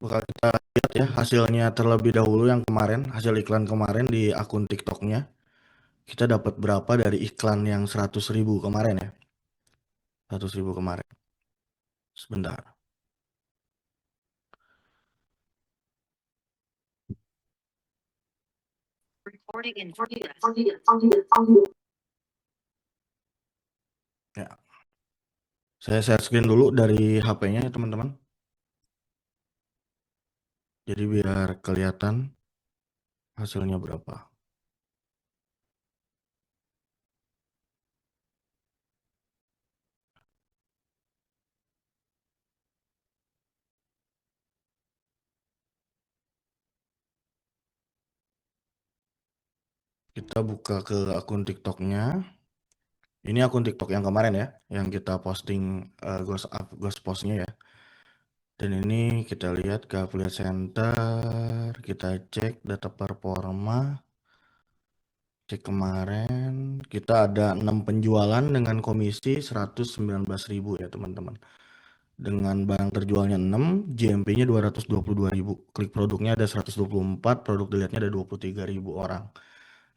Bakal kita lihat ya hasilnya terlebih dahulu yang kemarin, hasil iklan kemarin di akun TikToknya. Kita dapat berapa dari iklan yang 100.000 kemarin ya? 100.000 kemarin. Sebentar. Ya, saya share screen dulu dari HP-nya ya teman-teman. Jadi biar kelihatan hasilnya berapa. Kita buka ke akun TikToknya. Ini akun TikTok yang kemarin ya, yang kita posting ghost postnya ya. Dan ini kita lihat ke affiliate center, kita cek data performa, cek kemarin kita ada 6 penjualan dengan komisi 119.000 ya teman-teman. Dengan barang terjualnya 6, GMP-nya 222.000. Klik produknya ada 124, produk dilihatnya ada 23.000 orang.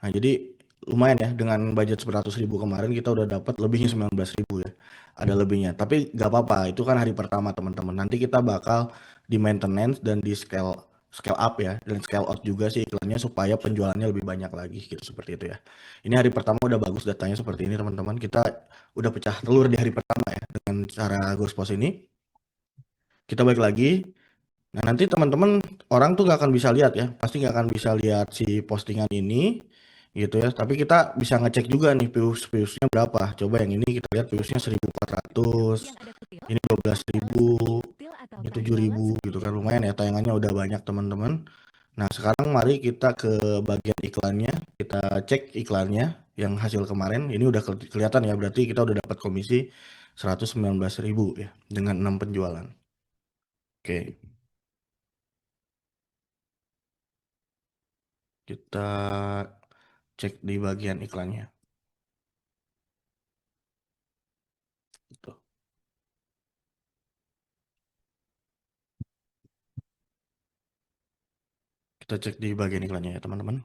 Nah, jadi lumayan ya dengan budget 100.000 kemarin kita udah dapat lebihnya 19.000 ya. Ada lebihnya. Tapi gak apa-apa, itu kan hari pertama teman-teman. Nanti kita bakal di maintenance dan di scale scale up ya dan scale out juga sih iklannya supaya penjualannya lebih banyak lagi gitu seperti itu ya. Ini hari pertama udah bagus datanya seperti ini teman-teman. Kita udah pecah telur di hari pertama ya dengan cara Ghost Post ini. Kita balik lagi. Nah, nanti teman-teman orang tuh gak akan bisa lihat ya, pasti gak akan bisa lihat si postingan ini gitu ya. Tapi kita bisa ngecek juga nih viewsnya berapa. Coba yang ini kita lihat viewsnya 1.400, ini 12.000, ini 7.000 gitu kan. Lumayan ya tayangannya udah banyak teman-teman. Nah, sekarang mari kita ke bagian iklannya. Kita cek iklannya yang hasil kemarin. Ini udah kelihatan ya, berarti kita udah dapat komisi 119.000 ya dengan 6 penjualan. Oke. Kita cek di bagian iklannya. Gitu. Kita cek di bagian iklannya ya teman-teman.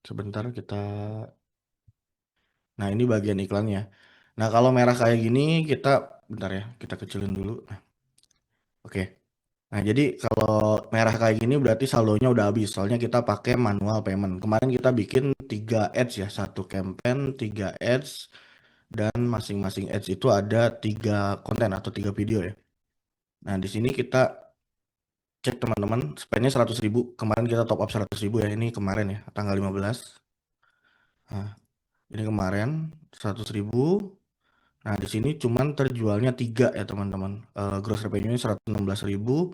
Sebentar kita. Nah ini bagian iklannya. Nah kalau merah kayak gini kita, bentar ya, kita kecilin dulu. Nah, oke. Nah jadi kalau merah kayak gini berarti saldonya udah habis. Soalnya kita pakai manual payment. Kemarin kita bikin 3 ads ya, satu campaign, 3 ads, dan masing-masing ads itu ada 3 konten atau 3 video ya. Nah di sini kita cek teman-teman, spendnya 100.000. Kemarin kita top up 100.000 ya. Ini kemarin ya, tanggal 15. Nah, ini kemarin 100.000. Nah, di sini cuman terjualnya 3 ya teman-teman. Gross revenue-nya 116.000.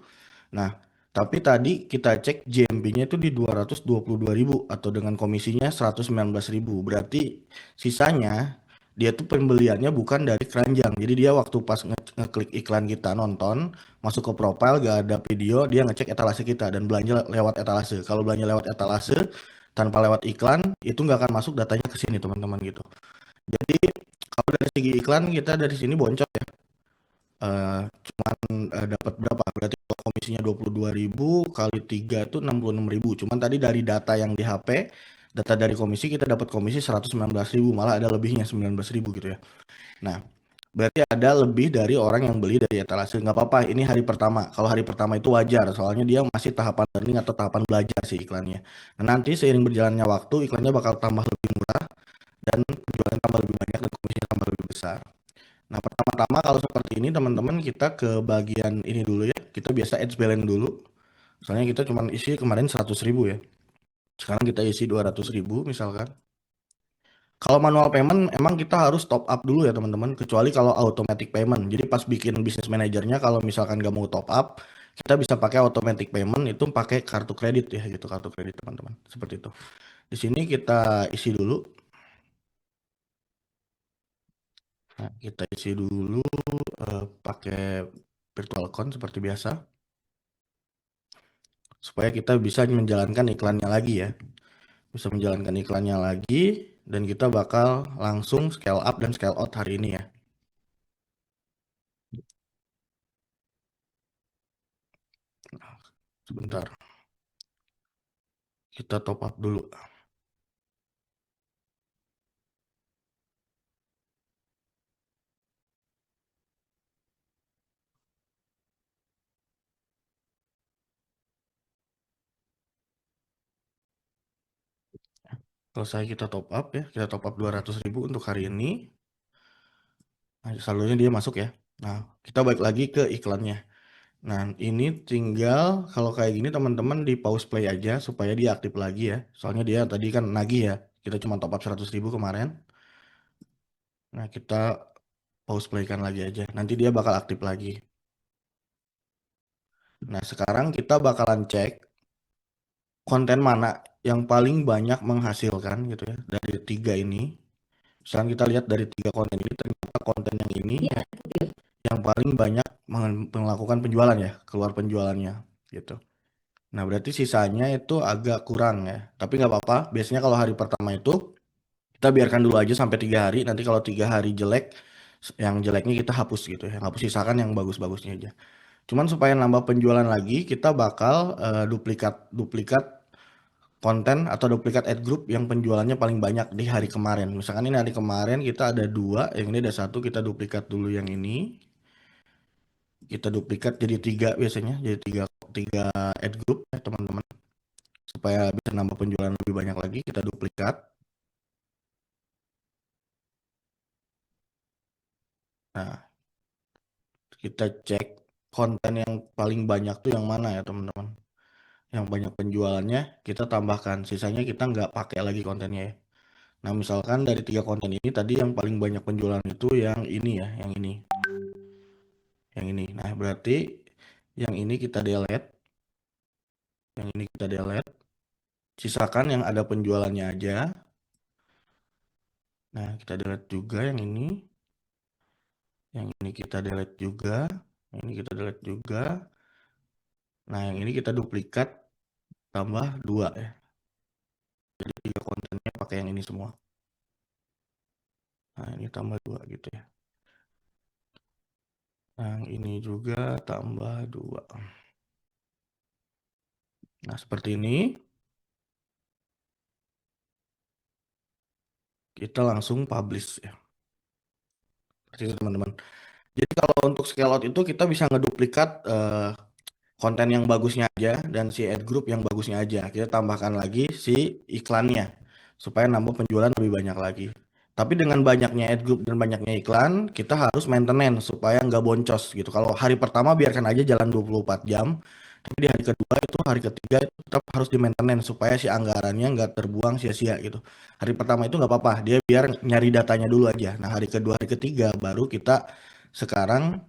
Nah, tapi tadi kita cek GMP-nya itu di 222.000 atau dengan komisinya 119.000. Berarti sisanya dia tuh pembeliannya bukan dari keranjang. Jadi dia waktu pas ngeklik iklan kita nonton, masuk ke profile gak ada video, dia ngecek etalase kita dan belanja lewat etalase. Kalau belanja lewat etalase tanpa lewat iklan, itu nggak akan masuk datanya ke sini teman-teman gitu. Jadi kalau dari segi iklan kita dari sini boncos ya. Cuman dapat berapa? Berarti kalau komisinya 22.000 kali 3 itu 66.000. Cuman tadi dari data yang di HP, data dari komisi kita dapat komisi 119.000, malah ada lebihnya 19.000 gitu ya. Nah, berarti ada lebih dari orang yang beli dari etalase. Nggak apa-apa, ini hari pertama. Kalau hari pertama itu wajar, soalnya dia masih tahapan learning atau tahapan belajar sih iklannya. Nah, nanti seiring berjalannya waktu, iklannya bakal tambah lebih murah dan penjualan tambah lebih banyak dan komisinya tambah lebih besar. Nah, pertama-tama kalau seperti ini teman-teman kita ke bagian ini dulu ya. Kita biasa ads balance dulu. Soalnya kita cuma isi kemarin 100.000 ya. Sekarang kita isi 200.000 misalkan. Kalau manual payment emang kita harus top up dulu ya teman-teman. Kecuali kalau automatic payment. Jadi pas bikin bisnis manajernya kalau misalkan nggak mau top up, kita bisa pakai automatic payment itu pakai kartu kredit ya gitu, kartu kredit teman-teman. Seperti itu. Di sini kita isi dulu. Nah, kita isi dulu pakai virtual account seperti biasa. Supaya kita bisa menjalankan iklannya lagi ya. Bisa menjalankan iklannya lagi dan kita bakal langsung scale up dan scale out hari ini ya. Sebentar, kita top up dulu. Selesai kita top up ya, kita top up 200.000 untuk hari ini. Nah, saldonya dia masuk ya. Nah, kita balik lagi ke iklannya. Nah, ini tinggal kalau kayak gini teman-teman di pause play aja supaya dia aktif lagi ya. Soalnya dia tadi kan nagih ya. Kita cuma top up 100.000 kemarin. Nah, kita pause playkan lagi aja. Nanti dia bakal aktif lagi. Nah, sekarang kita bakalan cek konten mana yang paling banyak menghasilkan gitu ya dari tiga ini. Misalnya kita lihat dari tiga konten ini ternyata konten yang ini yang paling banyak melakukan penjualan ya, keluar penjualannya gitu. Nah, berarti sisanya itu agak kurang ya. Tapi nggak apa-apa. Biasanya kalau hari pertama itu kita biarkan dulu aja sampai 3 hari. Nanti kalau 3 hari jelek, yang jeleknya kita hapus gitu ya. Hapus, sisakan yang bagus-bagusnya aja. Cuman supaya nambah penjualan lagi, kita bakal duplikat konten atau duplikat ad group yang penjualannya paling banyak di hari kemarin. Misalkan ini hari kemarin kita ada dua, yang ini ada satu, kita duplikat dulu yang ini. Kita duplikat jadi tiga biasanya, jadi tiga tiga ad group ya teman-teman. Supaya bisa nambah penjualan lebih banyak lagi, kita duplikat. Nah, kita cek konten yang paling banyak tuh yang mana ya teman-teman. Yang banyak penjualannya kita tambahkan, sisanya kita nggak pakai lagi kontennya ya. Nah, misalkan dari tiga konten ini tadi yang paling banyak penjualan itu yang ini ya, yang ini. Yang ini. Nah, berarti yang ini kita delete, yang ini kita delete. Sisakan yang ada penjualannya aja. Nah, kita delete juga yang ini. Yang ini kita delete juga. Yang ini kita delete juga. Nah, yang ini kita duplikat tambah 2 ya. Jadi tiga kontennya pakai yang ini semua. Nah, ini tambah 2 gitu ya. Yang ini juga tambah 2. Nah, seperti ini. Kita langsung publish ya. Seperti itu teman-teman. Jadi kalau untuk scale out itu kita bisa ngeduplikat konten yang bagusnya aja dan si ad group yang bagusnya aja. Kita tambahkan lagi si iklannya supaya nambah penjualan lebih banyak lagi. Tapi dengan banyaknya ad group dan banyaknya iklan, kita harus maintenance supaya nggak boncos gitu. Kalau hari pertama biarkan aja jalan 24 jam, tapi di hari kedua itu, hari ketiga itu tetap harus di maintenance supaya si anggarannya nggak terbuang sia-sia gitu. Hari pertama itu nggak apa-apa, dia biar nyari datanya dulu aja. Nah, hari kedua, hari ketiga baru kita sekarang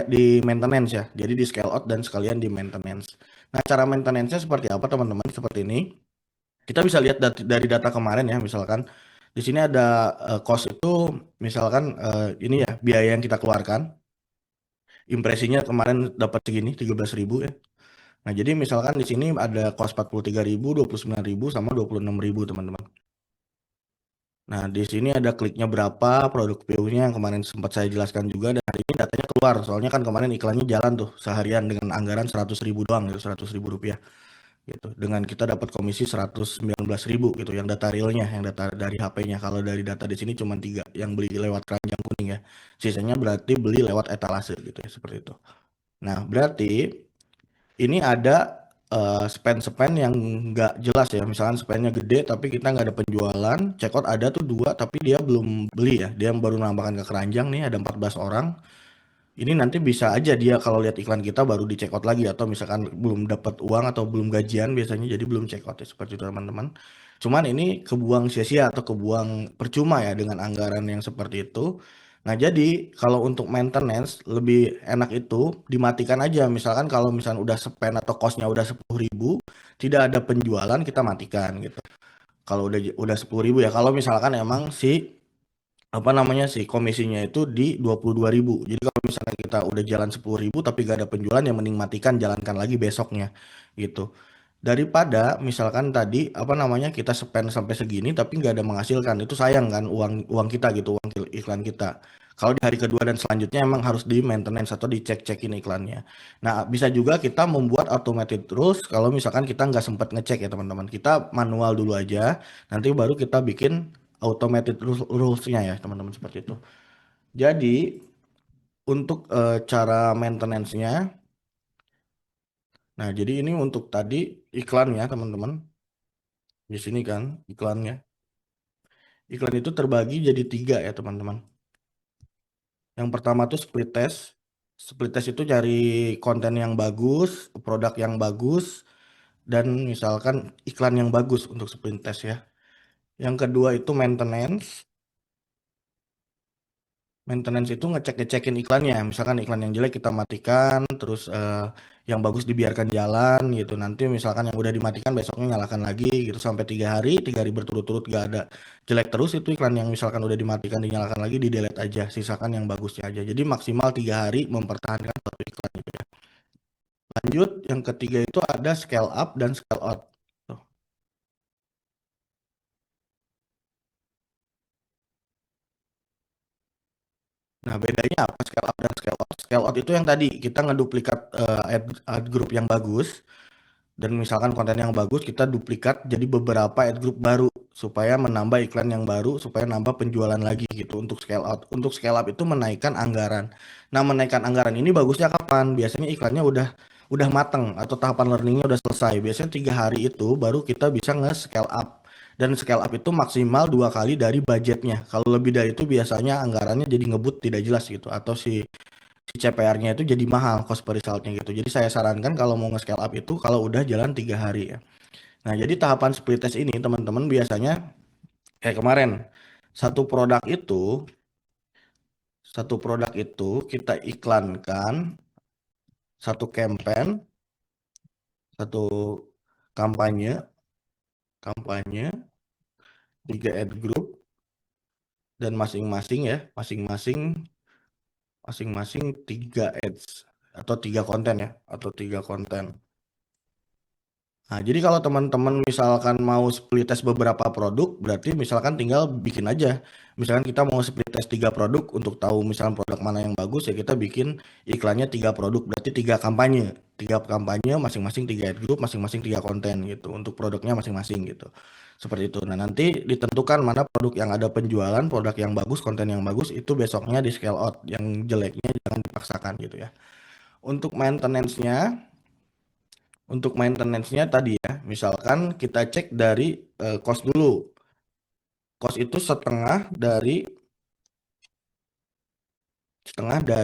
di maintenance ya. Jadi di scale out dan sekalian di maintenance. Nah, cara maintenance-nya seperti apa teman-teman? Seperti ini. Kita bisa lihat dari data kemarin ya, misalkan di sini ada cost itu, misalkan ini ya biaya yang kita keluarkan. Impresinya kemarin dapat segini 13.000 ya. Nah, jadi misalkan di sini ada cost 43.000, 29.000 sama 26.000 teman-teman. Nah, di sini ada kliknya berapa, produk view-nya yang kemarin sempat saya jelaskan juga, dan hari ini datanya keluar. Soalnya kan kemarin iklannya jalan tuh seharian dengan anggaran 100.000 doang gitu, 100.000 rupiah gitu. Dengan kita dapat komisi 119.000 gitu, yang data realnya, yang data dari HP-nya. Kalau dari data di sini cuma 3 yang beli lewat keranjang kuning ya. Sisanya berarti beli lewat etalase gitu ya, seperti itu. Nah, berarti ini ada spend-spend yang nggak jelas ya. Misalkan spendnya gede tapi kita nggak ada penjualan. Checkout ada tuh 2 tapi dia belum beli ya. Dia baru nambahkan ke keranjang nih, ada 14 orang. Ini nanti bisa aja dia kalau lihat iklan kita baru di checkout lagi, atau misalkan belum dapat uang atau belum gajian biasanya, jadi belum checkout ya, seperti itu teman-teman. Cuman ini kebuang sia-sia atau kebuang percuma ya dengan anggaran yang seperti itu. Nah, jadi kalau untuk maintenance lebih enak itu dimatikan aja. Misalkan kalau misalkan udah spend atau costnya udah 10.000, tidak ada penjualan, kita matikan gitu. Kalau udah 10.000 ya. Kalau misalkan emang si apa namanya sih komisinya itu di 22.000. Jadi kalau misalnya kita udah jalan 10.000 tapi gak ada penjualan, yang mending matikan, jalankan lagi besoknya gitu. Daripada misalkan tadi apa namanya kita spend sampai segini tapi nggak ada menghasilkan, itu sayang kan uang uang kita gitu, uang iklan kita. Kalau di hari kedua dan selanjutnya emang harus di maintenance atau dicek-cekin iklannya. Nah, bisa juga kita membuat automated rules kalau misalkan kita nggak sempat ngecek ya teman-teman. Kita manual dulu aja, nanti baru kita bikin automated rules-nya ya teman-teman, seperti itu. Jadi untuk cara maintenance-nya, nah jadi ini untuk tadi iklan ya teman-teman. Di sini kan iklannya. Iklan itu terbagi jadi 3 ya teman-teman. Yang pertama tuh split test. Split test itu cari konten yang bagus, produk yang bagus, dan misalkan iklan yang bagus untuk split test ya. Yang kedua itu maintenance. Maintenance itu ngecek-ngecekin iklannya. Misalkan iklan yang jelek kita matikan, terus yang bagus dibiarkan jalan gitu. Nanti misalkan yang udah dimatikan besoknya nyalakan lagi gitu sampai 3 hari berturut-turut gak ada jelek terus, itu iklan yang misalkan udah dimatikan dinyalakan lagi di delete aja, sisakan yang bagusnya aja. Jadi maksimal 3 hari mempertahankan satu iklan gitu ya. Lanjut yang ketiga itu ada scale up dan scale out. Tuh. Nah, bedanya apa scale up dan scale out? Scale out itu yang tadi kita ngeduplikat ad group yang bagus. Dan misalkan konten yang bagus kita duplikat jadi beberapa ad group baru supaya menambah iklan yang baru, supaya nambah penjualan lagi gitu. Untuk scale out, untuk scale up itu menaikkan anggaran. Nah, menaikkan anggaran ini bagusnya kapan? Biasanya iklannya udah mateng atau tahapan learningnya udah selesai. Biasanya 3 hari itu baru kita bisa nge-scale up. Dan scale up itu maksimal 2 kali dari budgetnya. Kalau lebih dari itu biasanya anggarannya jadi ngebut tidak jelas gitu, atau si CPR-nya itu jadi mahal cost per resultnya gitu. Jadi saya sarankan kalau mau nge-scale up itu kalau udah jalan 3 hari ya. Nah, jadi tahapan split test ini teman-teman biasanya kayak kemarin, satu produk itu satu produk itu kita iklankan satu campaign, satu kampanye, kampanye 3 ad group, dan masing-masing ya, masing-masing 3 ads atau 3 konten ya, atau 3 konten. Nah, jadi kalau teman-teman misalkan mau split test beberapa produk, berarti misalkan tinggal bikin aja. Misalkan kita mau split test 3 produk untuk tahu misalkan produk mana yang bagus, ya kita bikin iklannya 3 produk, berarti 3 kampanye. 3 kampanye masing-masing 3 ad group, masing-masing 3 konten gitu untuk produknya masing-masing gitu. Seperti itu. Nah, nanti ditentukan mana produk yang ada penjualan, produk yang bagus, konten yang bagus itu besoknya di scale out, yang jeleknya jangan dipaksakan gitu ya. Untuk maintenance-nya, tadi ya, misalkan kita cek dari cost dulu. Cost itu setengah dari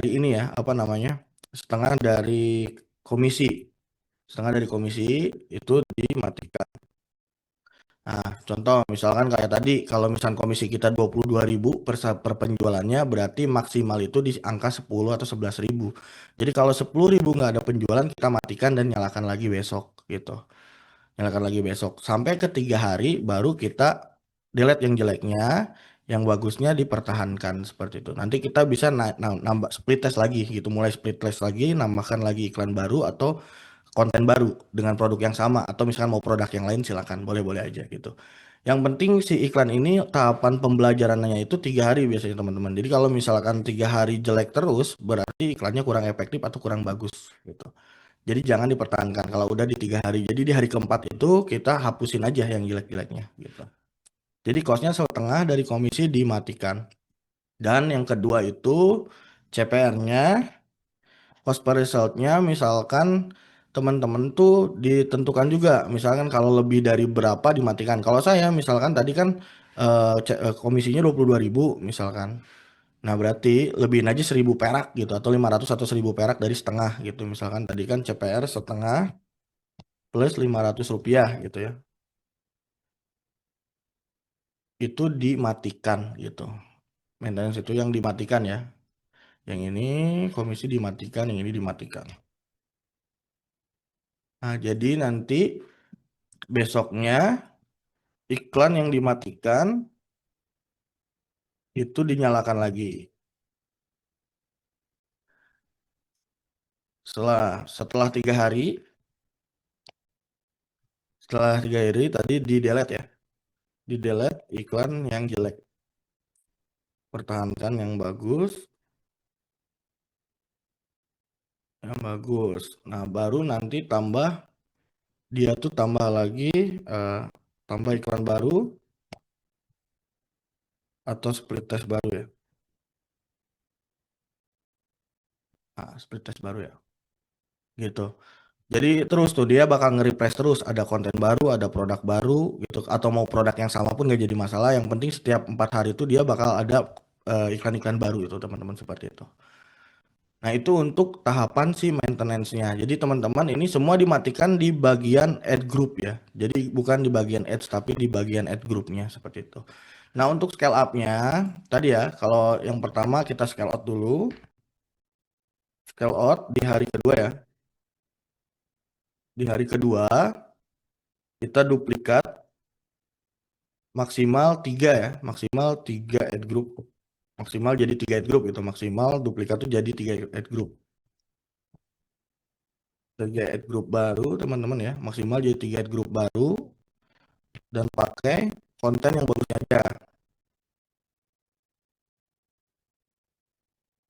ini ya, apa namanya? Setengah dari komisi. Setengah dari komisi itu dimatikan. Nah, contoh misalkan kayak tadi, kalau misalkan komisi kita 22.000 per penjualannya, berarti maksimal itu di angka 10 atau 11.000. Jadi kalau 10.000 nggak ada penjualan, kita matikan dan nyalakan lagi besok gitu. Nyalakan lagi besok sampai ke 3 hari baru kita delete yang jeleknya, yang bagusnya dipertahankan seperti itu. Nanti kita bisa nambah split test lagi gitu, mulai split test lagi, nambahkan lagi iklan baru atau konten baru dengan produk yang sama, atau misalkan mau produk yang lain silakan, boleh-boleh aja gitu. Yang penting si iklan ini tahapan pembelajarannya itu 3 hari biasanya teman-teman. Jadi kalau misalkan 3 hari jelek terus, berarti iklannya kurang efektif atau kurang bagus gitu. Jadi jangan dipertahankan kalau udah di 3 hari. Jadi di hari keempat itu kita hapusin aja yang jelek-jeleknya gitu. Jadi costnya setengah dari komisi dimatikan. Dan yang kedua itu CPR-nya, cost per resultnya, misalkan teman-teman tuh ditentukan juga. Misalkan kalau lebih dari berapa dimatikan. Kalau saya misalkan tadi kan komisinya 22.000 misalkan. Nah, berarti lebihin aja 1.000 perak gitu, atau 500 atau 1.000 perak dari setengah gitu. Misalkan tadi kan CPR setengah plus Rp500 gitu ya. Itu dimatikan gitu. Maintenance itu yang dimatikan ya. Yang ini komisi dimatikan, yang ini dimatikan. Nah, jadi nanti besoknya iklan yang dimatikan itu dinyalakan lagi. Setelah 3 hari, tadi di delete ya. Di delete iklan yang jelek. Pertahankan yang bagus, yang bagus. Nah, baru nanti dia tuh tambah lagi, eh, tambah iklan baru atau split test baru ya. Nah, split test baru ya. Gitu. Jadi terus tuh dia bakal nge-refresh terus, ada konten baru, ada produk baru gitu, atau mau produk yang sama pun nggak jadi masalah. Yang penting setiap 4 hari itu dia bakal ada iklan-iklan baru itu teman-teman seperti itu. Nah itu untuk tahapan si maintenance-nya. Jadi teman-teman ini semua dimatikan di bagian add group ya. Jadi bukan di bagian ads tapi di bagian add groupnya seperti itu. Nah untuk scale up-nya tadi ya, kalau yang pertama kita scale out dulu. Scale out di hari kedua ya. Di hari kedua kita duplikat maksimal 3 ya, maksimal 3 add group, maksimal jadi 3 add group itu, maksimal duplikat tuh jadi 3 add group, 3 add group baru teman-teman ya, maksimal jadi 3 add group baru dan pakai konten yang bagusnya aja.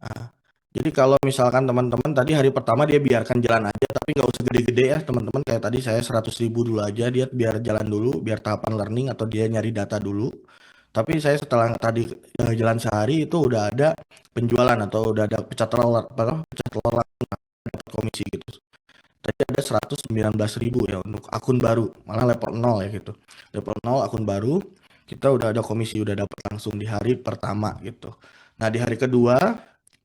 Nah, jadi kalau misalkan teman-teman tadi hari pertama dia biarkan jalan aja tapi nggak usah gede-gede ya teman-teman, kayak tadi saya 100.000 dulu aja, dia biar jalan dulu, biar tahapan learning atau dia nyari data dulu. Tapi saya setelah tadi jalan sehari itu udah ada penjualan atau udah ada pecah telur, pecah telur dapat komisi gitu. Tadi ada 119.000 ya untuk akun baru, malah level 0 ya gitu. Level 0 akun baru, kita udah ada komisi, udah dapat langsung di hari pertama gitu. Nah, di hari kedua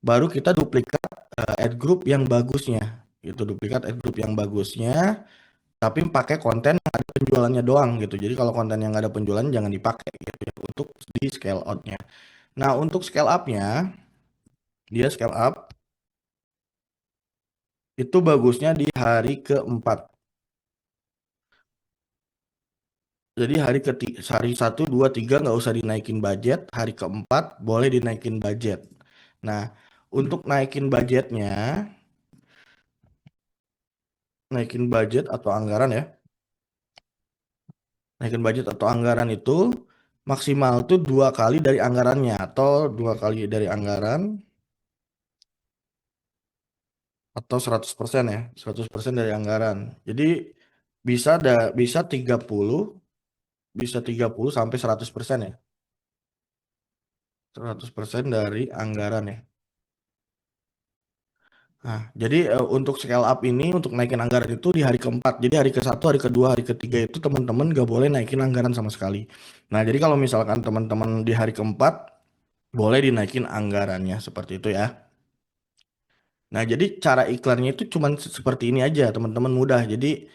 baru kita duplikat ad group yang bagusnya. Gitu, duplikat ad group yang bagusnya tapi pakai konten yang ada penjualannya doang gitu. Jadi kalau konten yang nggak ada penjualan jangan dipakai gitu ya untuk di scale out-nya. Nah, untuk scale up-nya, dia scale up itu bagusnya di hari keempat. Jadi hari 1, 2, 3 nggak usah dinaikin budget, hari keempat boleh dinaikin budget. Nah, untuk naikin budget atau anggaran ya, naikin budget atau anggaran itu maksimal tuh 2 kali dari anggarannya atau 2 kali dari anggaran atau 100% ya, 100% dari anggaran. Jadi bisa 30 sampai 100% ya. 100% dari anggaran ya. Nah, jadi untuk scale up ini untuk naikin anggaran itu di hari keempat. Jadi hari ke-1, hari kedua, hari ketiga itu teman-teman gak boleh naikin anggaran sama sekali. Nah, jadi kalau misalkan teman-teman di hari keempat boleh dinaikin anggarannya seperti itu ya. Nah, jadi cara iklannya itu cuman seperti ini aja, teman-teman, mudah. Jadi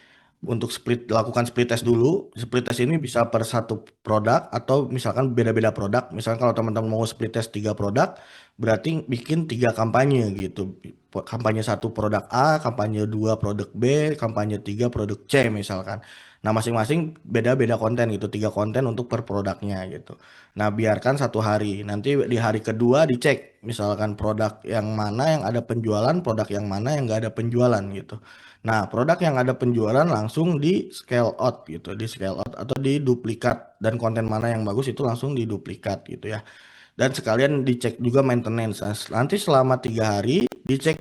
lakukan split test dulu. Split test ini bisa per satu produk atau misalkan beda-beda produk. Misalkan kalau teman-teman mau split test 3 produk, berarti bikin 3 kampanye gitu. Kampanye 1 produk A, kampanye 2 produk B, kampanye 3 produk C misalkan. Nah, masing-masing beda-beda konten gitu, 3 konten untuk per produknya gitu. Nah, biarkan 1 hari. Nanti di hari kedua dicek, misalkan produk yang mana yang ada penjualan, produk yang mana yang nggak ada penjualan gitu. Nah, produk yang ada penjualan langsung di scale out gitu, di scale out atau di duplikat, dan konten mana yang bagus itu langsung diduplikat gitu ya. Dan sekalian dicek juga maintenance. Nah, nanti selama 3 hari dicek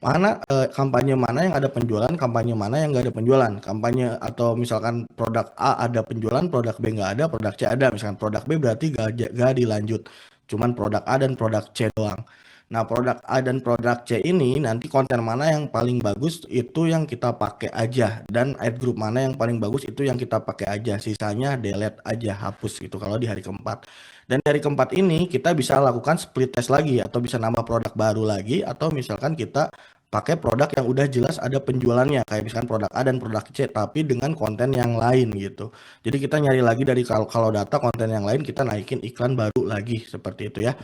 mana kampanye mana yang ada penjualan, kampanye mana yang nggak ada penjualan. Kampanye atau misalkan produk A ada penjualan, produk B nggak ada, produk C ada. Misalkan produk B berarti nggak dilanjut. Cuman produk A dan produk C doang. Nah, produk A dan produk C ini nanti konten mana yang paling bagus itu yang kita pakai aja, dan ad group mana yang paling bagus itu yang kita pakai aja. Sisanya delete aja, hapus gitu kalau di hari keempat. Dan dari keempat ini kita bisa lakukan split test lagi atau bisa nambah produk baru lagi, atau misalkan kita pakai produk yang udah jelas ada penjualannya kayak misalkan produk A dan produk C tapi dengan konten yang lain gitu. Jadi kita nyari lagi dari kalau data konten yang lain, kita naikin iklan baru lagi seperti itu ya.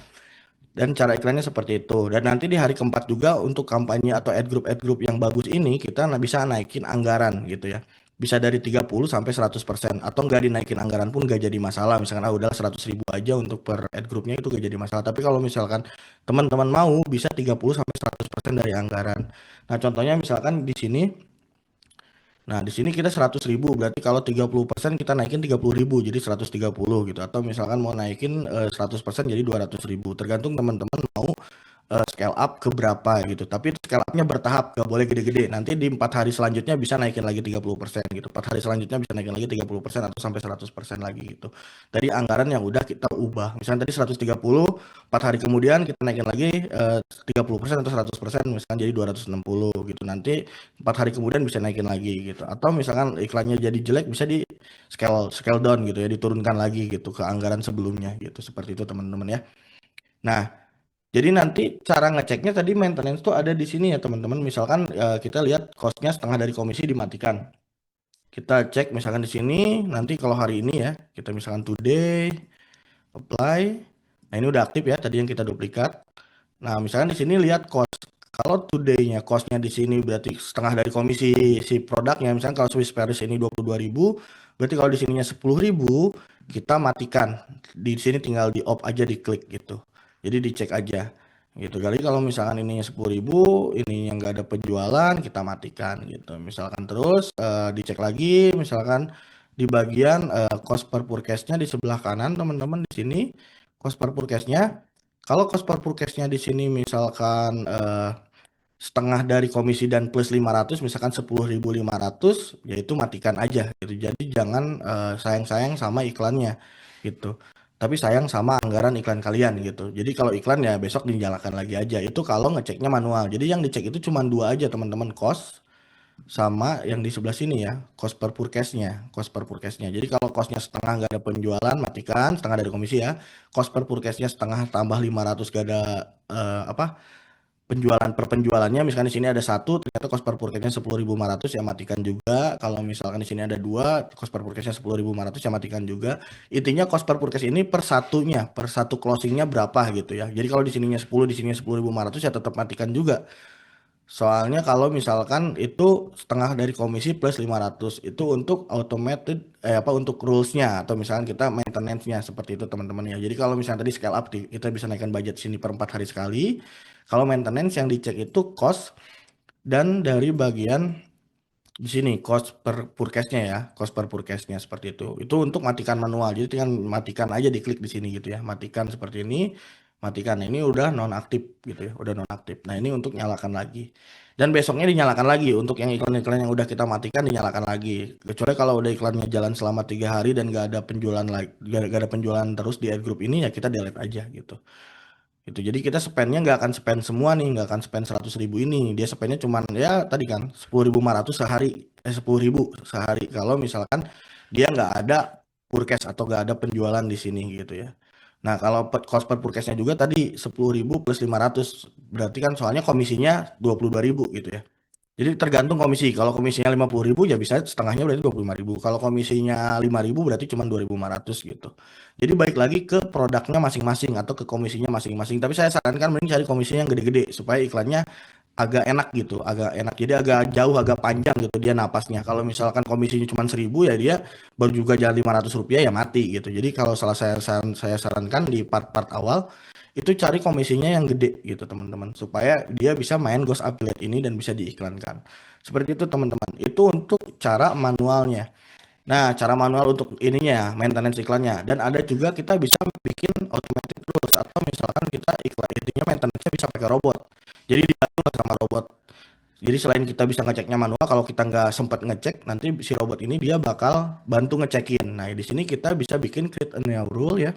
Dan cara iklannya seperti itu. Dan nanti di hari keempat juga untuk kampanye atau ad group yang bagus ini kita bisa naikin anggaran gitu ya. Bisa dari 30 sampai 100% atau nggak dinaikin anggaran pun nggak jadi masalah. Misalkan udah 100.000 aja untuk per ad groupnya itu nggak jadi masalah. Tapi kalau misalkan teman-teman mau bisa 30 sampai 100% dari anggaran. Nah, contohnya misalkan di sini Nah, di sini kita 100.000, berarti kalau 30% kita naikin 30.000 jadi 130 gitu. Atau misalkan mau naikin 100% jadi 200.000. Tergantung teman-teman mau scale up ke berapa gitu. Tapi scale up-nya bertahap, gak boleh gede-gede. Nanti di 4 hari selanjutnya bisa naikin lagi 30% gitu. 4 hari selanjutnya bisa naikin lagi 30% atau sampai 100% lagi gitu. Dari anggaran yang udah kita ubah. Misalnya tadi 130, 4 hari kemudian kita naikin lagi 30% atau 100%, misalkan jadi 260 gitu. Nanti 4 hari kemudian bisa naikin lagi gitu. Atau misalkan iklannya jadi jelek bisa di scale down gitu ya, diturunkan lagi gitu ke anggaran sebelumnya gitu. Seperti itu teman-teman ya. Nah, jadi nanti cara ngeceknya tadi maintenance tuh ada di sini ya teman-teman. Misalkan kita lihat cost-nya setengah dari komisi dimatikan. Kita cek misalkan di sini nanti kalau hari ini ya, kita misalkan today apply. Nah, ini udah aktif ya tadi yang kita duplikat. Nah, misalkan di sini lihat cost. Kalau today-nya cost-nya di sini berarti setengah dari komisi si produknya. Misalkan kalau Swiss Paris ini 22.000, berarti kalau di sininya 10.000, kita matikan. Di sini tinggal di off aja, diklik gitu. Jadi dicek aja gitu. Jadi kalau misalkan ininya 10.000, ini yang nggak ada penjualan, kita matikan gitu. Misalkan terus dicek lagi, misalkan di bagian cost per purchase-nya di sebelah kanan teman-teman di sini cost per purchase-nya. Kalau cost per purchase-nya di sini misalkan setengah dari komisi dan plus 500, misalkan 10.500, yaitu matikan aja gitu. Jadi jangan sayang-sayang sama iklannya gitu. Tapi sayang sama anggaran iklan kalian gitu. Jadi kalau iklan ya besok dinyalakan lagi aja. Itu kalau ngeceknya manual. Jadi yang dicek itu cuma dua aja teman-teman, cost sama yang di sebelah sini ya, cost per purchase-nya, cost per purchase-nya. Jadi kalau cost-nya setengah nggak ada penjualan, matikan setengah dari komisi ya. Cost per purchase-nya setengah tambah 500 gak ada apa penjualan per penjualannya. Misalkan di sini ada satu, ternyata cost per purchase-nya 10.500 ya matikan juga. Kalau misalkan di sini ada dua, cost per purchase-nya 10.500 ya matikan juga. Intinya cost per purchase ini per satunya, per satu closing-nya berapa gitu ya. Jadi kalau di sininya 10, di sininya 10.500 ya tetap matikan juga. Soalnya kalau misalkan itu setengah dari komisi plus 500 itu untuk automated untuk rules-nya atau misalkan kita maintenance-nya seperti itu teman-teman ya. Jadi kalau misalnya tadi scale up kita bisa naikkan budget sini per 4 hari sekali. Kalau maintenance yang dicek itu cost dan dari bagian di sini cost per purchase-nya ya, cost per purchase-nya seperti itu. Itu untuk matikan manual. Jadi tinggal matikan aja, diklik di sini gitu ya. Matikan seperti ini, matikan. Ini udah nonaktif gitu ya, udah nonaktif. Nah, ini untuk nyalakan lagi. Dan besoknya dinyalakan lagi untuk yang iklan-iklan yang udah kita matikan dinyalakan lagi. Kecuali kalau udah iklannya jalan selama 3 hari dan gak ada penjualan lagi, gak ada penjualan terus di ad group ini ya kita delete aja gitu. Gitu. Jadi kita spendnya nggak akan spend semua nih, nggak akan spend 100.000 ini. Dia spendnya cuman ya tadi kan 10.500 sehari, 10.000 sehari. Kalau misalkan dia nggak ada purchase atau nggak ada penjualan di sini gitu ya. Nah kalau cost per purchase-nya juga tadi 10.000 plus 500, berarti kan soalnya komisinya 22.000 gitu ya. Jadi tergantung komisi. Kalau komisinya 50.000 ya bisa setengahnya berarti 25.000. Kalau komisinya 5.000 berarti cuma 2.500 gitu. Jadi balik lagi ke produknya masing-masing atau ke komisinya masing-masing. Tapi saya sarankan mending cari komisinya yang gede-gede supaya iklannya agak enak gitu, agak enak. Jadi agak jauh, agak panjang gitu dia napasnya. Kalau misalkan komisinya cuma 1.000 ya dia baru juga jalan 500 rupiah ya mati gitu. Jadi kalau salah saya sarankan di part-part awal itu cari komisinya yang gede gitu teman-teman supaya dia bisa main ghost affiliate ini dan bisa diiklankan seperti itu teman-teman. Itu untuk cara manualnya. Nah, cara manual untuk ininya maintenance iklannya, dan ada juga kita bisa bikin automatic rules atau misalkan kita iklan intinya maintenance-nya bisa pakai robot, jadi dibantu sama robot. Jadi selain kita bisa ngeceknya manual, kalau kita nggak sempat ngecek, nanti si robot ini dia bakal bantu ngecekin. Nah, di sini kita bisa bikin create a new rule ya.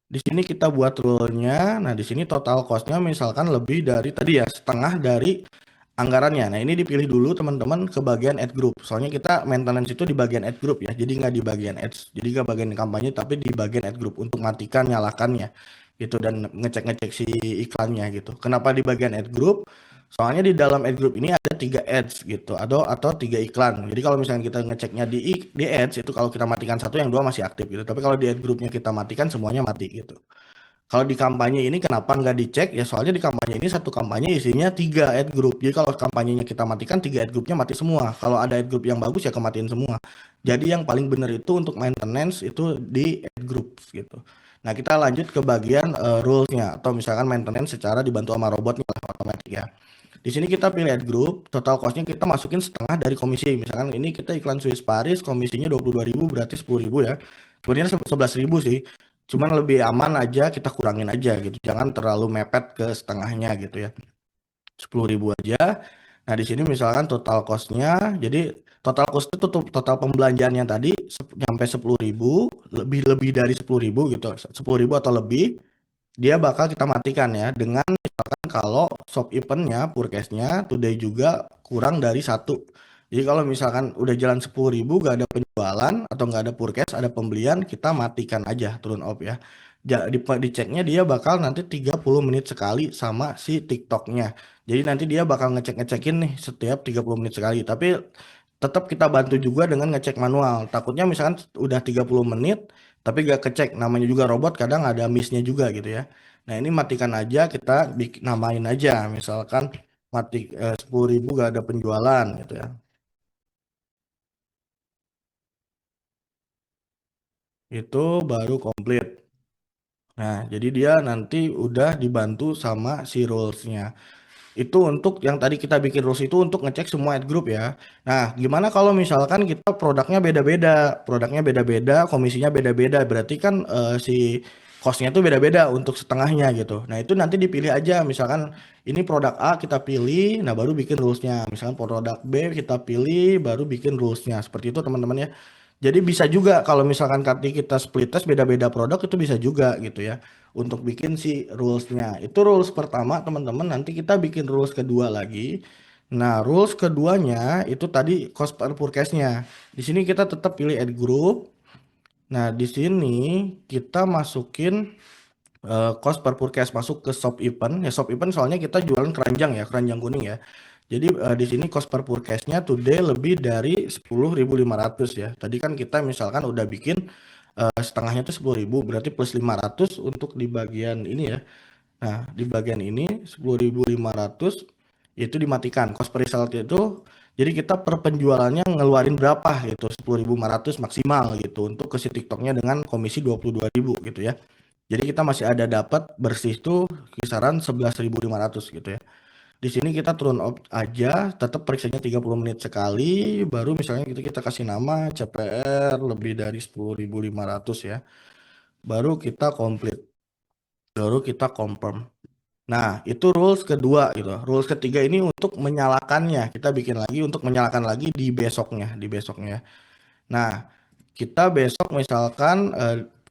Di sini kita buat rule-nya. Nah, di sini total cost-nya misalkan lebih dari tadi ya, setengah dari anggarannya. Nah, ini dipilih dulu teman-teman ke bagian ad group. Soalnya kita maintenance itu di bagian ad group ya. Jadi nggak di bagian ads. Jadi nggak bagian kampanye, tapi di bagian ad group untuk matikan, nyalakannya gitu dan ngecek-ngecek si iklannya gitu. Kenapa di bagian ad group? Soalnya di dalam ad group ini ada 3 ads gitu, atau 3 iklan. Jadi kalau misalnya kita ngeceknya di ads itu kalau kita matikan satu, yang dua masih aktif gitu. Tapi kalau di ad groupnya kita matikan semuanya mati gitu. Kalau di kampanye ini kenapa nggak dicek? Ya soalnya di kampanye ini satu kampanye isinya 3 ad group. Jadi kalau kampanyenya kita matikan, 3 ad groupnya mati semua. Kalau ada ad group yang bagus ya kematiin semua. Jadi yang paling benar itu untuk maintenance itu di ad group gitu. Nah kita lanjut ke bagian rules-nya atau misalkan maintenance secara dibantu sama robotnya lah, otomatis ya. Di sini kita pilih ad group, total cost-nya kita masukin setengah dari komisi. Misalkan ini kita iklan Swiss Paris, komisinya 22.000 berarti 10.000 ya. Sebenarnya 11.000 sih. Cuman lebih aman aja kita kurangin aja gitu. Jangan terlalu mepet ke setengahnya gitu ya. 10.000 aja. Nah, di sini misalkan total cost-nya, jadi total cost itu total pembelanjaannya tadi sampai 10.000, lebih dari 10.000 gitu, 10.000 atau lebih, dia bakal kita matikan ya dengan misalkan kalau shop eventnya, purchase-nya today juga kurang dari satu. Jadi kalau misalkan udah jalan 10.000 gak ada penjualan atau nggak ada purchase, ada pembelian, kita matikan aja turun off ya. Diceknya dia bakal nanti 30 menit sekali sama si TikToknya. Jadi nanti dia bakal ngecek-ngecekin nih setiap 30 menit sekali. Tapi tetap kita bantu juga dengan ngecek manual. Takutnya misalkan udah 30 menit tapi gak kecek, namanya juga robot kadang ada miss-nya juga gitu ya. Nah ini matikan aja, kita namain aja misalkan mati 10.000 gak ada penjualan gitu ya. Itu baru komplit. Nah jadi dia nanti udah dibantu sama si rules-nya. Itu untuk yang tadi kita bikin rules itu untuk ngecek semua ad group ya. Nah, gimana kalau misalkan kita produknya beda-beda, komisinya beda-beda, berarti kan si costnya tuh beda-beda untuk setengahnya gitu. Nah, itu nanti dipilih aja, misalkan ini produk A kita pilih, nah baru bikin rulesnya. Misalkan produk B kita pilih, baru bikin rulesnya. Seperti itu teman-teman ya. Jadi bisa juga kalau misalkan nanti kita split test beda-beda produk itu bisa juga gitu ya untuk bikin si rulesnya. Itu rules pertama teman-teman. Nanti kita bikin rules kedua lagi. Nah rules keduanya itu tadi cost per purchase-nya. Di sini kita tetap pilih add group. Nah di sini kita masukin cost per purchase masuk ke shop event. Ya shop event soalnya kita jualan keranjang ya, keranjang kuning ya. Jadi di sini cost per purchase-nya today lebih dari 10.500 ya. Tadi kan kita misalkan udah bikin setengahnya tuh 10.000 berarti plus 500 untuk di bagian ini ya. Nah, di bagian ini 10.500 itu dimatikan. Cost per result itu jadi kita per penjualannya ngeluarin berapa gitu, 10.500 maksimal gitu untuk ke si TikToknya dengan komisi 22.000 gitu ya. Jadi kita masih ada dapat bersih tuh kisaran 11.500 gitu ya. Di sini kita turun off aja, tetap periksanya 30 menit sekali, baru misalnya kita kasih nama CPR lebih dari 10.500 ya. Baru kita komplit, baru kita confirm. Nah, itu rules kedua gitu. Rules ketiga ini untuk menyalakannya. Kita bikin lagi untuk menyalakan lagi di besoknya. Nah, kita besok misalkan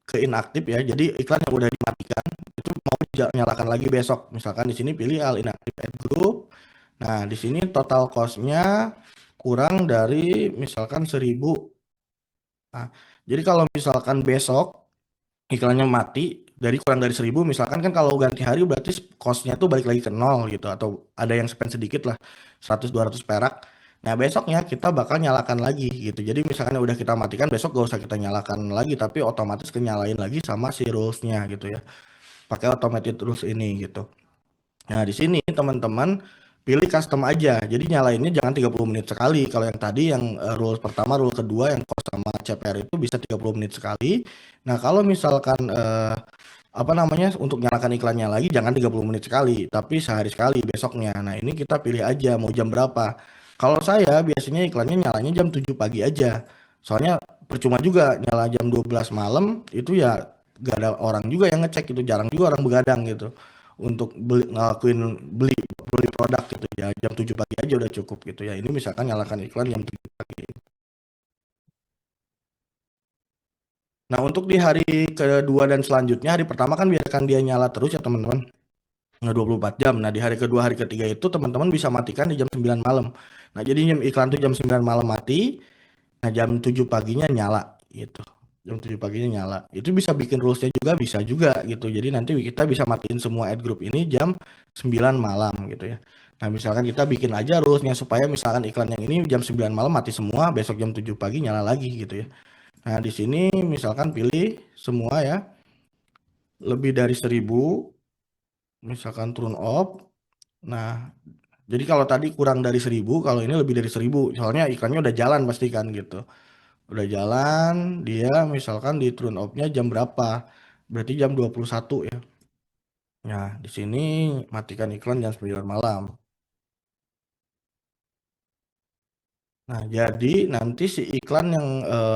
ke inaktif ya. Jadi iklan yang udah dimatikan itu mau nyalakan lagi besok. Misalkan di sini pilih all inactive ad group. Nah, di sini total cost-nya kurang dari misalkan 1.000. Nah, jadi kalau misalkan besok iklannya mati dari kurang dari 1.000, misalkan kan kalau ganti hari berarti cost-nya tuh balik lagi ke nol gitu atau ada yang spend sedikit lah 100-200 perak. Nah, besoknya kita bakal nyalakan lagi gitu. Jadi misalkan udah kita matikan besok gak usah kita nyalakan lagi tapi otomatis kenyalain lagi sama si rules-nya gitu ya. Pakai automated rules ini gitu. Nah, di sini teman-teman pilih custom aja. Jadi nyalainnya jangan 30 menit sekali. Kalau yang tadi yang rules pertama, rule kedua yang cost sama CPR itu bisa 30 menit sekali. Nah, kalau misalkan apa namanya untuk nyalakan iklannya lagi jangan 30 menit sekali, tapi sehari sekali besoknya. Nah, ini kita pilih aja mau jam berapa. Kalau saya biasanya iklannya nyalanya jam 7 pagi aja. Soalnya percuma juga nyala jam 12 malam itu ya gak ada orang juga yang ngecek itu, jarang juga orang begadang gitu untuk ngelakuin beli beli produk gitu ya. Jam 7 pagi aja udah cukup gitu ya. Ini misalkan nyalakan iklan jam 7 pagi. Nah, untuk di hari kedua dan selanjutnya, hari pertama kan biarkan dia nyala terus ya teman-teman. Nah, 24 jam. Nah, di hari kedua, hari ketiga itu teman-teman bisa matikan di jam 9 malam. Nah, jadi iklan tuh jam 9 malam mati, nah jam 7 paginya nyala gitu. Jam 7 paginya nyala. Itu bisa bikin rulesnya juga, bisa juga gitu. Jadi nanti kita bisa matiin semua ad group ini jam 9 malam gitu ya. Nah, misalkan kita bikin aja rulesnya supaya misalkan iklan yang ini jam 9 malam mati semua, besok jam 7 pagi nyala lagi gitu ya. Nah, di sini misalkan pilih semua ya, lebih dari 1.000, misalkan turn off. Nah, jadi kalau tadi kurang dari 1.000, kalau ini lebih dari 1.000, soalnya iklannya udah jalan pasti kan gitu. Udah jalan, dia misalkan di turn off-nya jam berapa? Berarti jam 21 ya. Nah, di sini matikan iklan jam 9 malam. Nah, jadi nanti si iklan yang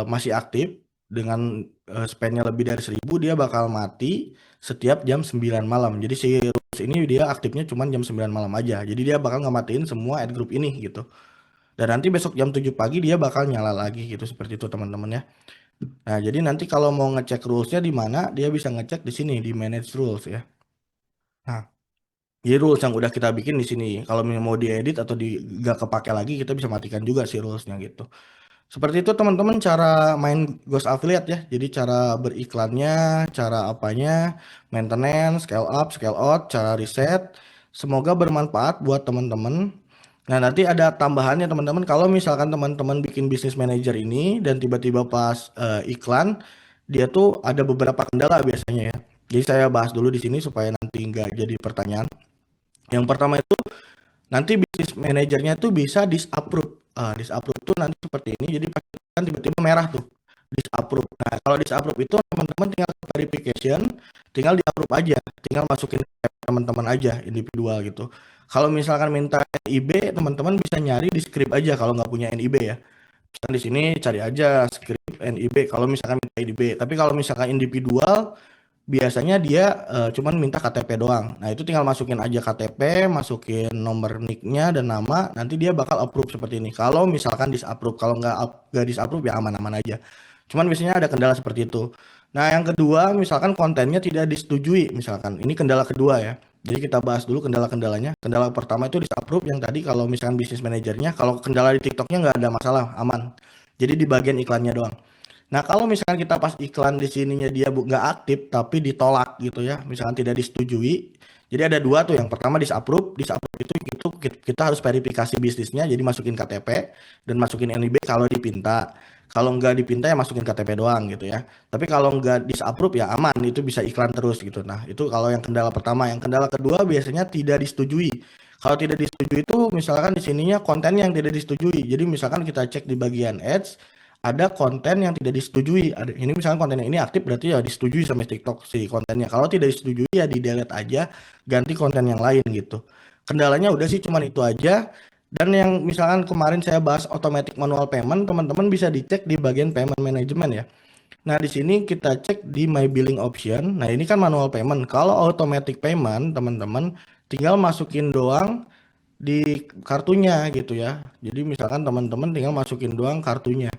masih aktif dengan spendnya lebih dari 1.000 dia bakal mati setiap jam 9 malam. Jadi si rules ini dia aktifnya cuma jam 9 malam aja. Jadi dia bakal ngematiin semua ad group ini gitu. Dan nanti besok jam 7 pagi dia bakal nyala lagi gitu seperti itu teman-teman ya. Nah, jadi nanti kalau mau ngecek rulesnya di mana, dia bisa ngecek di sini di manage rules ya. Nah, jadi rules yang udah kita bikin di sini. Kalau mau diedit atau gak kepake lagi, kita bisa matikan juga si rulesnya gitu. Seperti itu teman-teman cara main Ghost Affiliate ya. Jadi cara beriklannya, cara apanya, maintenance, scale up, scale out, cara riset. Semoga bermanfaat buat teman-teman. Nah, nanti ada tambahannya teman-teman. Kalau misalkan teman-teman bikin bisnis manager ini dan tiba-tiba pas iklan, dia tuh ada beberapa kendala biasanya ya. Jadi saya bahas dulu di sini supaya nanti nggak jadi pertanyaan. Yang pertama itu nanti bisnis manajernya tuh bisa disapprove. Disapprove tuh nanti seperti ini. Jadi kan tiba-tiba merah tuh disapprove. Nah, kalau disapprove itu teman-teman tinggal verification, tinggal di-approve aja, tinggal masukin teman-teman aja individual gitu. Kalau misalkan minta NIB, teman-teman bisa nyari di script aja kalau nggak punya NIB ya. Misalkan di sini cari aja script NIB kalau misalkan minta NIB. Tapi kalau misalkan individual biasanya dia cuman minta KTP doang. Nah, itu tinggal masukin aja KTP, masukin nomor nicknya dan nama, nanti dia bakal approve seperti ini. Kalau misalkan disapprove, kalau nggak disapprove ya aman-aman aja. Cuman biasanya ada kendala seperti itu. Nah, yang kedua, misalkan kontennya tidak disetujui, misalkan. Ini kendala kedua ya. Jadi kita bahas dulu kendala-kendalanya. Kendala pertama itu disapprove yang tadi kalau misalkan bisnis manajernya, kalau kendala di TikToknya nggak ada masalah, aman. Jadi di bagian iklannya doang. Nah, kalau misalkan kita pas iklan di sininya dia nggak aktif tapi ditolak gitu ya, misalkan tidak disetujui. Jadi ada dua tuh, yang pertama disapprove, disapprove itu kita harus verifikasi bisnisnya, jadi masukin KTP dan masukin NIB kalau dipinta. Kalau nggak dipinta ya masukin KTP doang gitu ya. Tapi kalau nggak disapprove ya aman, itu bisa iklan terus gitu. Nah, itu kalau yang kendala pertama. Yang kendala kedua biasanya tidak disetujui. Kalau tidak disetujui itu misalkan di sininya konten yang tidak disetujui. Jadi misalkan kita cek di bagian ads, ada konten yang tidak disetujui. Ini misalnya konten yang ini aktif berarti ya disetujui sama TikTok si kontennya. Kalau tidak disetujui ya di delete aja, ganti konten yang lain gitu. Kendalanya udah sih cuman itu aja. Dan yang misalkan kemarin saya bahas automatic manual payment, teman-teman bisa dicek di bagian payment management ya. Nah, di sini kita cek di my billing option. Nah, ini kan manual payment. Kalau automatic payment, teman-teman tinggal masukin doang di kartunya gitu ya. Jadi misalkan teman-teman tinggal masukin doang kartunya.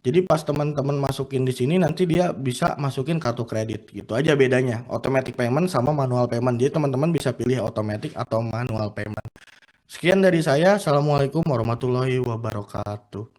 Jadi pas teman-teman masukin di sini nanti dia bisa masukin kartu kredit gitu aja bedanya. Automatic payment sama manual payment. Jadi teman-teman bisa pilih automatic atau manual payment. Sekian dari saya. Assalamualaikum warahmatullahi wabarakatuh.